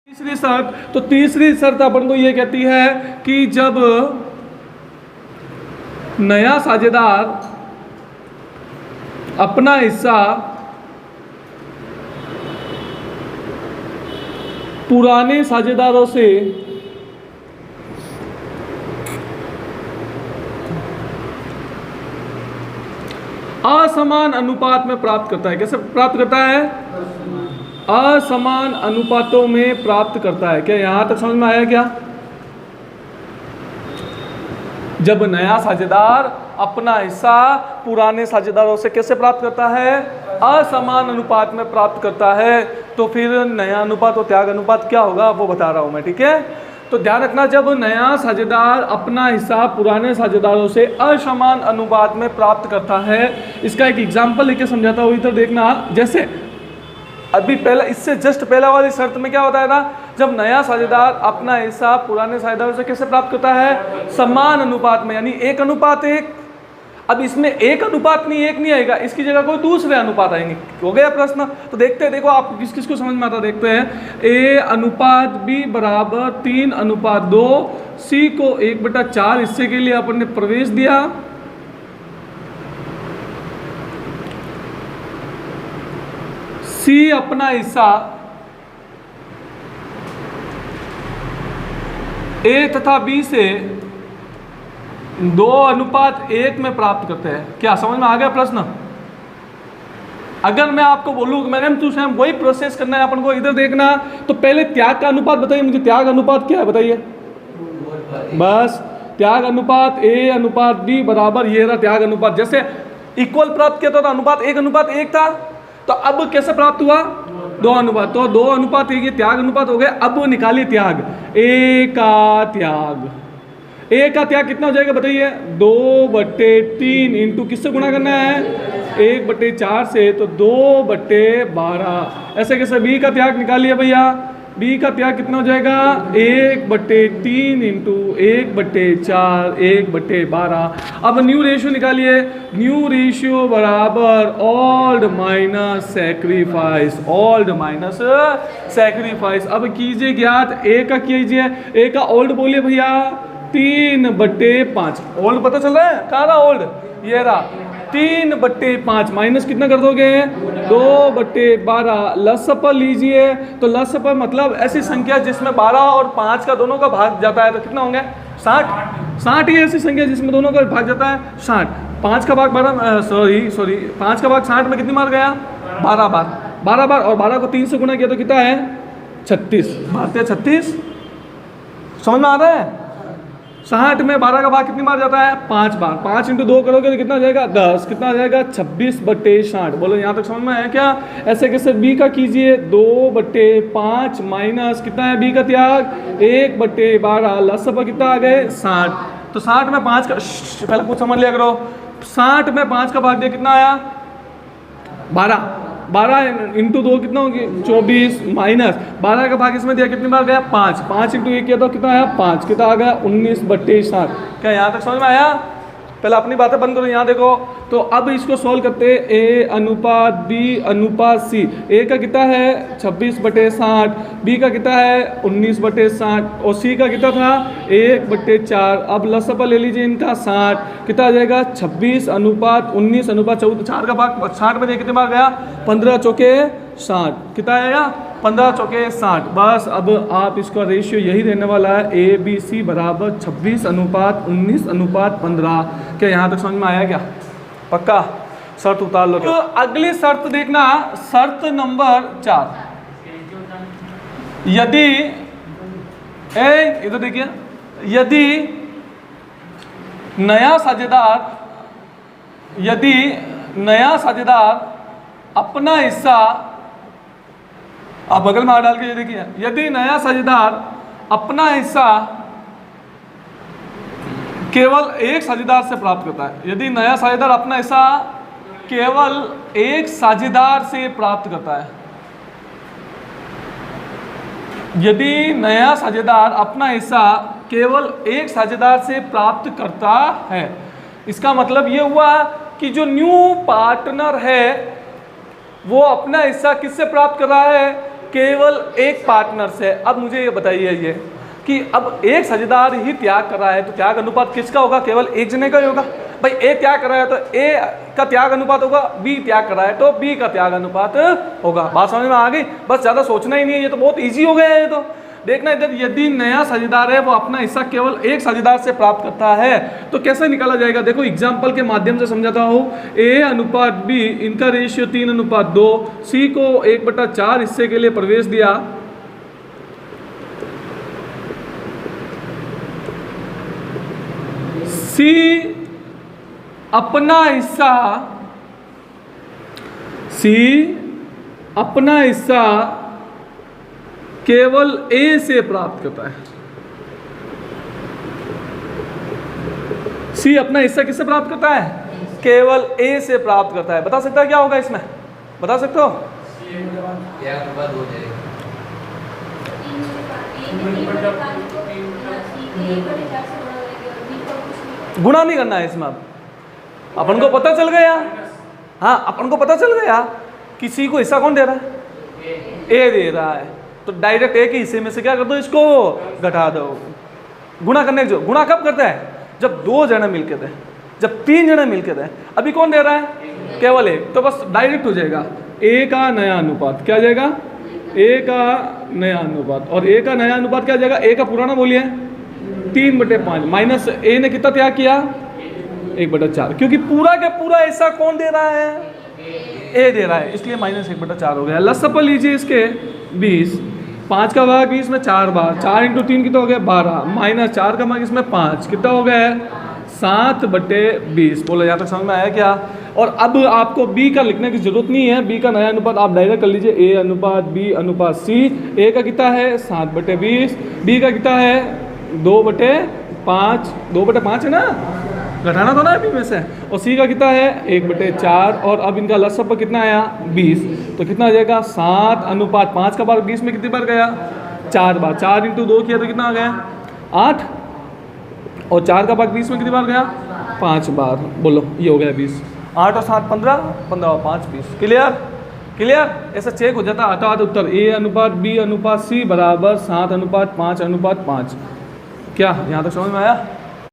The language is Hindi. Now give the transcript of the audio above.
तीसरी शर्त, तो तीसरी शर्त अपन को ये कहती है कि जब नया साझेदार अपना हिस्सा पुराने साझेदारों से असमान अनुपात में प्राप्त करता है। कैसे प्राप्त करता है? असमान अनुपातों में प्राप्त करता है। क्या यहां तक समझ में आया क्या? जब नया साझेदार अपना हिस्सा पुराने साझेदारों से कैसे प्राप्त करता है? असमान अनुपात में प्राप्त करता है। तो फिर नया अनुपात और त्याग अनुपात क्या होगा वो बता रहा हूं मैं, ठीक है? तो ध्यान रखना, जब नया साझेदार अपना हिस्सा पुराने साझेदारों से असमान अनुपात में प्राप्त करता है, इसका एक एग्जांपल लेके समझाता हूं, इधर देखना। जैसे अभी पहले, इससे जस्ट पहला वाली शर्त में क्या होता है ना, जब नया साझेदार अपना हिस्सा पुराने साझेदारों से कैसे प्राप्त करता है? समान अनुपात में, यानी 1:1। अब इसमें 1:1 नहीं आएगा, इसकी जगह कोई दूसरे अनुपात आएंगे। हो गया प्रश्न? तो देखते हैं, देखो आप किस किस को समझ में आता देखते हैं। A/B बराबर 3:2, C को 1/4 हिस्से के लिए अपन ने प्रवेश दिया। C अपना हिस्सा A तथा B से 2:1 में प्राप्त करते हैं। क्या समझ में आ गया प्रश्न? अगर मैं आपको बोलूं मैडम तू स्वयं वही प्रोसेस करना है अपन को, इधर देखना। तो पहले त्याग का अनुपात बताइए मुझे, त्याग अनुपात क्या है बताइए? बस त्याग अनुपात A/B बराबर ये रहा त्याग अनुपात। जैसे इक्वल प्राप्त किया था अनुपात 1:1 था, तो अब कैसे प्राप्त हुआ? 2:1। तो 2:1 ये त्याग अनुपात हो गया। अब निकालिए त्याग। A का त्याग, A का त्याग कितना हो जाएगा बताइए? 2/3 इंटू किससे गुणा करना है? 1/4 से, तो 2/12। ऐसे कैसे? B का त्याग निकालिए भैया। B का त्याग कितना हो जाएगा? 1/3 इंटू 1/4, 1/12। अब न्यू रेशियो निकालिए। न्यू रेशियो बराबर old minus sacrifice, old minus sacrifice. अब कीजिए ज्ञात। A का कीजिए, A का ओल्ड बोलिए भैया 3/5। ओल्ड पता चल रहा है? कहाँ रहा ओल्ड? ये रहा 3/5 माइनस कितना कर दोगे? 2/12। लसप लीजिए, तो लसप मतलब ऐसी संख्या जिसमें 12 और 5 का दोनों का भाग जाता है, तो कितना होंगे? 60 ही ऐसी संख्या जिसमें दोनों का भाग जाता है 60। 5 का भाग 12, सॉरी 5 का भाग 60 में कितनी बार गया? 12 बार। 12 बार, और 12 को 3 से गुणा किया तो कितना है? 36। भारतीय 36। समझ में आ रहा है? 60 में 12 का भाग कितनी बार जाता है? 5 बार। 5 इंटू 2 करोगे तो कितना हो जाएगा? 10। कितना आ जाएगा? 26/60। बोलो यहाँ तक समझ में आया क्या? ऐसे कैसे? B का कीजिए 2/5 माइनस कितना है B का त्याग? 1/12। लसप कितना आ गए? 60। तो 60 में 5 का पहले कुछ समझ लिया करो। 60 में 5 का भाग दिया कितना आया? 12। 12 इंटू 2 कितना होगी? 24 माइनस 12 का भाग इसमें दिया कितनी बार गया? 5। 5 इंटू 1 किया तो कितना आया? 5। कितना आ गया? 19/60। क्या यहाँ तक समझ में आया? पहले अपनी बातें बंद करो, यहाँ देखो। तो अब इसको सॉल्व करते हैं। A/B/C। A का कितना है? 26/60। B का कितना है? 19/60। और C का कितना था? 1/4। अब लसपा ले लीजिए इनका 60। कितना आ जाएगा? 26:19:14। 4 का भाग 60 में कितने बार गया? 15 चौके 60। कितना आएगा? 15 चौके 60। बस अब आप इसका रेशियो यही रहने वाला है। ABC बराबर 26:19:15। क्या यहाँ तक समझ में आया क्या? पक्का? शर्त उतार लो। तो अगली शर्त देखना, शर्त नंबर 4। यदि इधर देखिए, यदि नया साझेदार अपना हिस्सा, आप बगल में डाल के ये देखिए, यदि नया साझेदार अपना हिस्सा केवल एक साझेदार से प्राप्त करता है, यदि नया साझेदार अपना हिस्सा केवल एक साझेदार से प्राप्त करता है, यदि नया साझेदार अपना हिस्सा केवल एक साझेदार से प्राप्त करता है, इसका मतलब ये हुआ कि जो न्यू पार्टनर है वो अपना हिस्सा किससे प्राप्त कर रहा है? केवल एक पार्टनर से। अब मुझे ये बताइए ये कि अब एक साझेदार ही त्याग कर रहा है तो त्याग अनुपात किसका होगा? केवल एक जने का ही होगा। भाई ए त्याग कर रहा है तो ए का त्याग अनुपात होगा, बी त्याग कर रहा है तो बी का त्याग अनुपात होगा। बात समझ में आ गई? बस ज़्यादा सोचना ही नहीं है, ये तो बहुत ईजी हो गया है। ये तो देखना इधर, यदि नया साझेदार है वो अपना हिस्सा केवल एक साझेदार से प्राप्त करता है तो कैसे निकाला जाएगा? देखो एग्जाम्पल के माध्यम से समझाता हूँ। ए अनुपात बी, इनका रेशियो 3:2। सी को 1/4 हिस्से के लिए प्रवेश दिया। सी अपना हिस्सा केवल ए से प्राप्त करता है। सी अपना हिस्सा किससे प्राप्त करता है? केवल ए से प्राप्त करता है। बता सकता है क्या होगा इसमें? बता सकते हो? गुणा नहीं करना है इसमें। अब अपन को पता चल गया, हाँ अपन को पता चल गया कि सी को हिस्सा कौन दे रहा है? ए दे रहा है, तो डायरेक्ट ए के हिस्से में से क्या कर दो? इसको घटा दो। गुणा करने जो गुणा कब करता है? जब 2 जने मिलके दे, जब 3 जने मिलके दे। अभी कौन दे रहा है? केवल एक, तो बस डायरेक्ट हो जाएगा ए का नया अनुपात। क्या जाएगा? ए का नया अनुपात। और ए का नया अनुपात क्या जाएगा? ए का पुराना बोलिए 3/5 माइनस ए ने कितना त्याग किया? 1/4, क्योंकि पूरा के पूरा ऐसा कौन दे रहा है? ए दे रहा है, इसलिए -1/4 हो गया। लसप लीजिए इसके 20, 5 का भाग 20 में 4 बार, 4 × 3 कितना हो गया? 12, माइनस 4 का भाग इसमें 5, कितना हो गया है? 7/20। बोलो यहाँ तक समझ में आया क्या? और अब आपको बी का लिखने की जरूरत नहीं है, बी का नया अनुपात आप डायरेक्ट कर लीजिए। ए अनुपात बी अनुपात सी। ए का कितना है? 7/20। बी का कितना है? 2/5। 2/5 है ना, घटाना तो ना अभी में से। और सी का कितना है? 1/4। और अब इनका लसप पर कितना आया? 20, तो कितना आ जाएगा? 7/5 का भाग 20 में कितनी बार गया? 4 बार। 4 × 2 किया तो कितना आ गया? 8। और 4 का भाग 20 में कितनी बार गया? 5 बार। बोलो ये हो गया 20। 8 और 7 15, 15 और 5 20। क्लियर? क्लियर? ऐसा चेक हो जाता आता आता उत्तर। ए अनुपात बी अनुपात सी बराबर 7:5:5। क्या यहाँ तक समझ में आया?